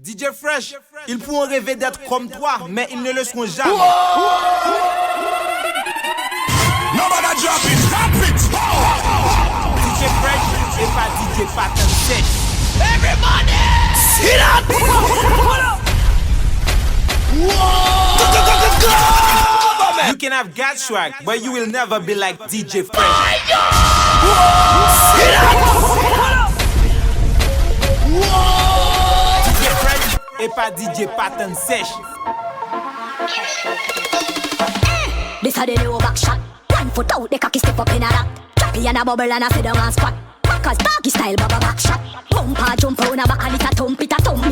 DJ Fresh, ils pourront rêver d'être comme toi, mais ils ne le seront jamais. Nobody drop it, stop it. DJ Fresh et pas DJ Pattern Sech. Everybody, sit up. You can have God swag, but you will never be like DJ Fresh. Sit up. DJ Fresh et pas DJ Pattern Sech. This a the new back shot. 1 foot out, the cocky step up in a rock. Choppy and a bubble and a sit down and squat. Backers doggy style, baba back shot. Bumper jump on a back and it a thump me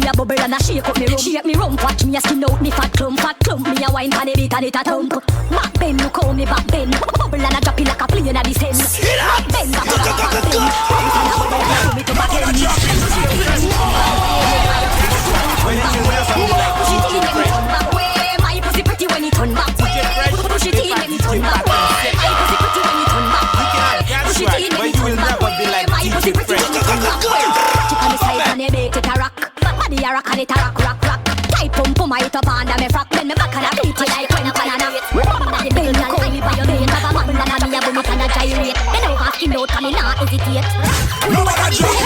a bubble and a shake up me room. Shake me rump, watch me a skin out me fat clump me a wine pan it and it a thump. Back bend, look how me back bend. Bubble and a drop it like a plane at the send. Back bend, back bend. Bump and a bubble and a throw me to back end. My pussy pretty when it turn back. Push it in when it turn back. My pussy pretty when it turn back. Push it in when it turn back. My pussy pretty when it turn back. Chip on the side and they make it a rock. Body a rock and it a rock. Tight pump I hit up under me frock. Then me back and I beat it like when a banana. Bend and call me by your name. Have a bubble and a me a boom it and a gyrate. Then over skin out and me not hesitate. Nobody drop it.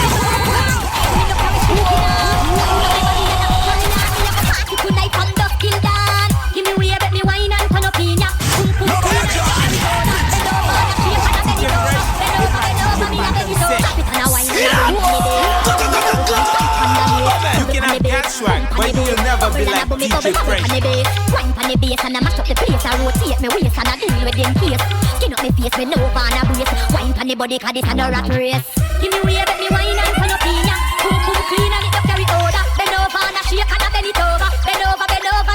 Tonight from dusk till dawn. Give me way, bet me wine and turn up in ya. Nobody drop it. You can have God swag, but you will never be like DJ Fresh. Wine pan the bass and I mash up the place. I rotate me waist and I deal with them case. Skin up me face with no van a brace. Wine pan the body 'cause this a no rat race. Give me way, bet me wine and turn up in ya. Boom clean and it up carry order. Bend over and a shake and a bend it over. Bend over,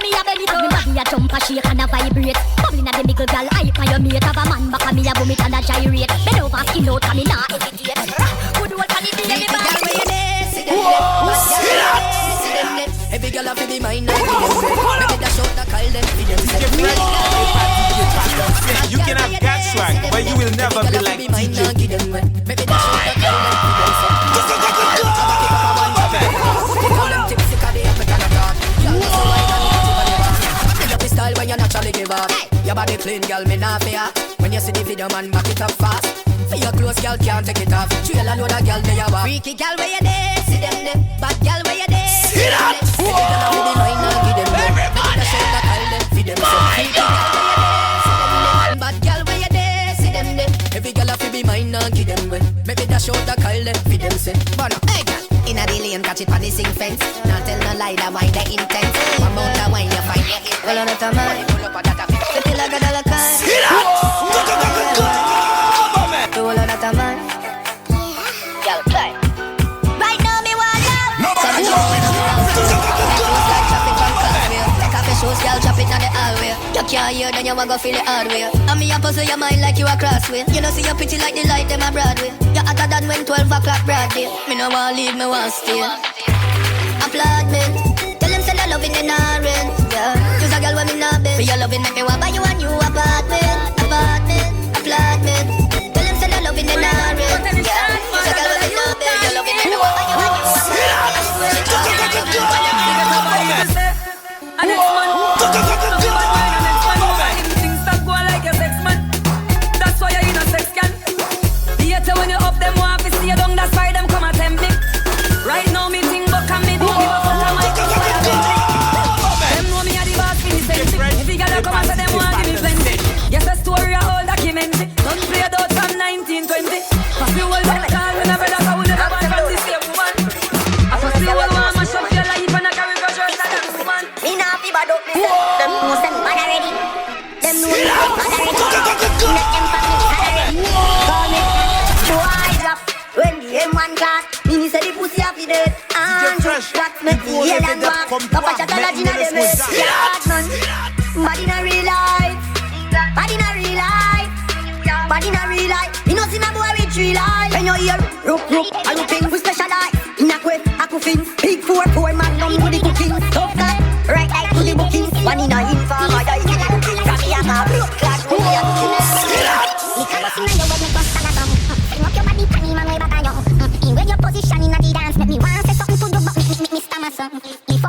me a bend it over. Me body a jump a shake and a vibrate. Bubbling at the middle girl, hype on your mate. Have a man back and me a boom it and a gyrate. Bend over, skin out and me not hesitate. Good old pan it in the back. Every girl have to be mine and give them red. Make it a shot that call them for them. You can have God swag, but you will never be like DJ. Make it a shot that call them for them. They call them tipsy 'cause they have a ton of talk. Y'all know so wine and it fill up the style when you naturally give up. Your body clean, girl, me not fear. When you see the video, man, back it up fast. For your clothes, girl, can't take it off. Trail a load of girl, they are freaky girl, where you there? See them there. Bad girl, where you there? Sit up. Bad girl, where you there? See them there. Every girl have to be mine and give them way. Maybe dash out the call them for them say. But hey girl, inna the lane, catch it on the sing fence. Not tell no lie, that wine the intense. One more the wine you find your hit. Well on the tamale, pull up on that tape. The pill like a dollar car. Sit up. Do all of that tamale. Girl, play. Right now me want love. Nobody drop it. Shows girl chop it on the hallway. You can't hear then you want go feel it hard way. And me a puzzle your mind like you a crossway. You know see you pretty like the light them a Broadway. You hotter than when 12 o'clock broad day. Me no want leave, me want stay. Applaudment. Tell them say the loving in a rent. Yeah, use a girl when me not bend. For your loving make me want buy you a new apartment. Applaudment. Tell them say the loving in a rent. Yeah, use a girl when me not bend. Your loving make me want buy you a new apartment. And next man, things start going like a sex man. That's why you're in a sex can. Later when you up them want to see you down, that's why them come and tempt me. Right now me think but can me don't give a fuck on my clothes why I bend me. Them know me a the boss for the century. If you gotta come and say them want give me plenty. Yes, a story a whole documentary. Don't play it out from 1920. Cause you will back down when a brother I will never want from the same woman. I first you will want mash up your life and I carry pressure to that woman. Me not be bad up me self. Them know them bad already. Them know me bad already. Let them for me bad already. Call me boy drop. When the M1 class, me say the pussy happy dead. And just got me the alien walk. Papa shot a lodge in a dem head. Yard man, bad in a real life. Bad in a real life. Bad in a real life. You know see my boy with 3 life. When you hear rook, a looping, we specialize. In a quest, a coffin. Big 4 man, none with the cooking. Tough guy. Right eye to the booking. One in a inform, I die to the booking. From me a car, blood clash, we a cooking. Me can bust in a yo, but me bust on a thumb. Bring up your body, panty man, way back on you. In where your position in a the dance, make me want say something to do, but me stammer some. If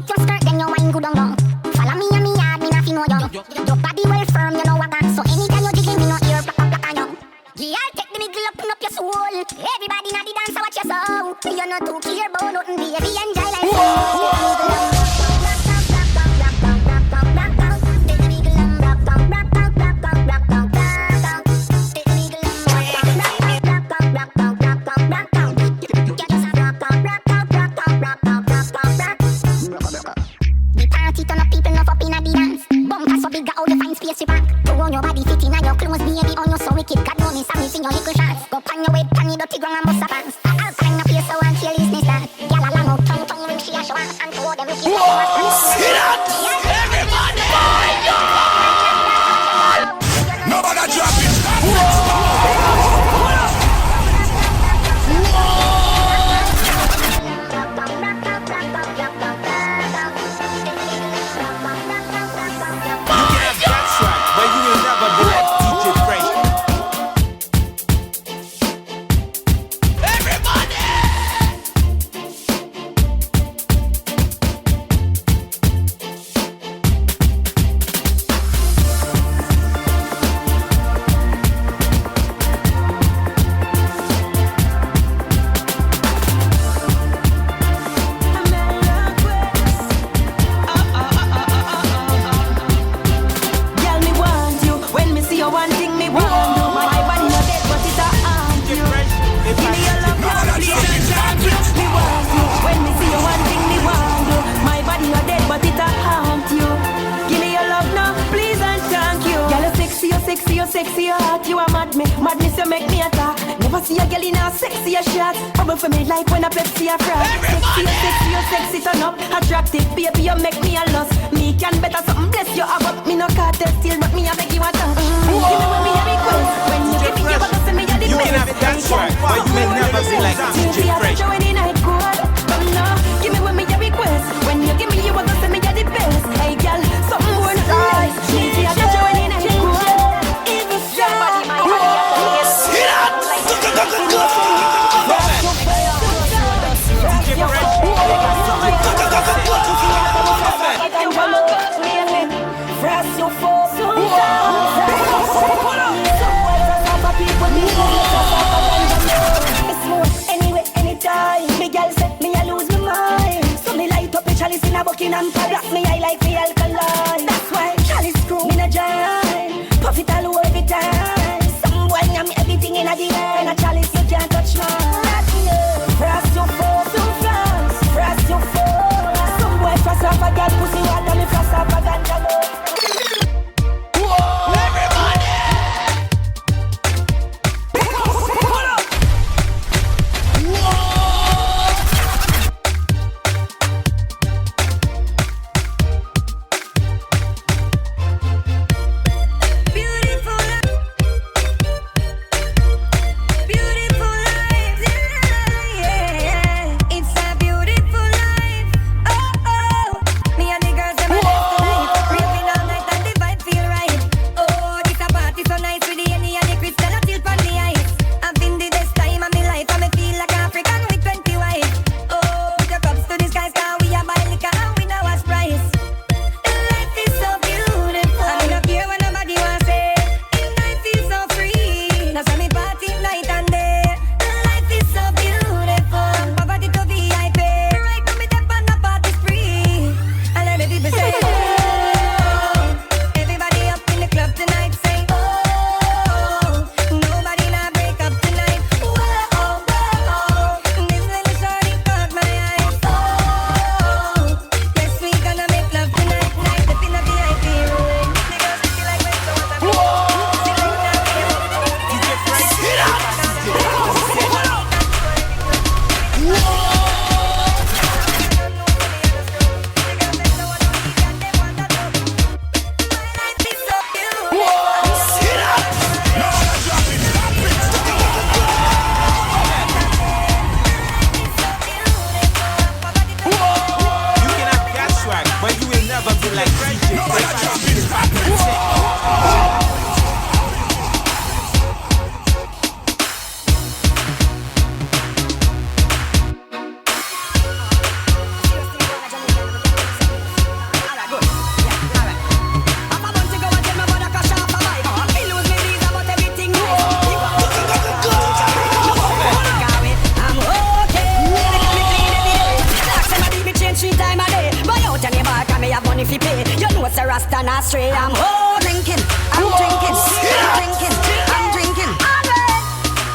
Nobody drop it. That's right, but you will never be like DJ Fresh. Girl, me want you. When me see you, one thing me want you. My body no dead, but it's a arm DJ you. Fresh, if Give me your love, Nobody please. drop it. Me want you. When me see you, one thing me want you. My body no dead, but it a haunt you. Give me your love now, please and thank you. Girl, you sexy, you sexy, you sexy, you hot. You a mad me, madness you make me attack. Never see a girl in a sexy a shot. Bubble for me like when a Pepsi a frog. Sexy, you sexy, you sexy, turn up. Attractive, baby, you make me a lust. Me can better something bless you up, but me no cartel still, but me a beg you a touch. Give me when me a request. When you give me, you a go say me a the you can best. have that's right, but you will never be like DJ Fresh. Give me when me a request. When you give me, you a go say me a the best. Hey girl, something more than lies. Me see a touch when in a good. Even somebody might Buckingham Palace, me I like the alkaline. That's why Charlie screw me no join. Puff it all over the time. Some boy I'm everything in a the line. A chalice you can't touch mine. Frost you fall, some frost. Frost you fall. Some boy frost off a girl pussy water. Me frost off a ganja go. Rasta not stray. I'm drinking, I'm drinking, I'm drinking, I'm drinking.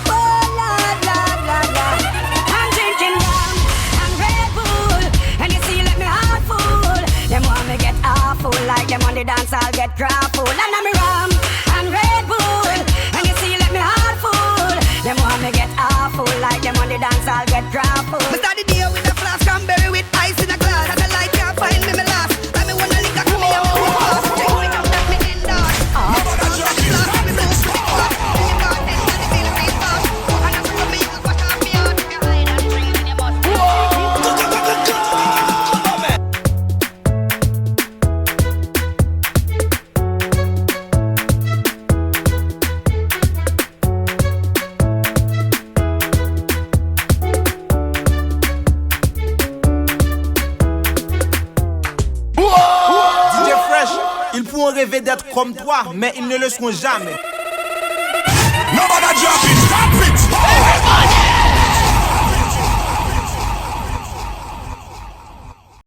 Oh Lord, Lord, Lord, Lord. I'm drinking rum and Red Bull, and you see let me heart full. Them want me get awful, like them on the dance I'll get grappled. And I'm rum and Red Bull, and you see let me heart full. Them want me get awful, like them on the dance I'll get grappled. We start the day with a flask cranberry with ice in a glass. pourront rêver d'être comme toi, mais ils ne le seront jamais.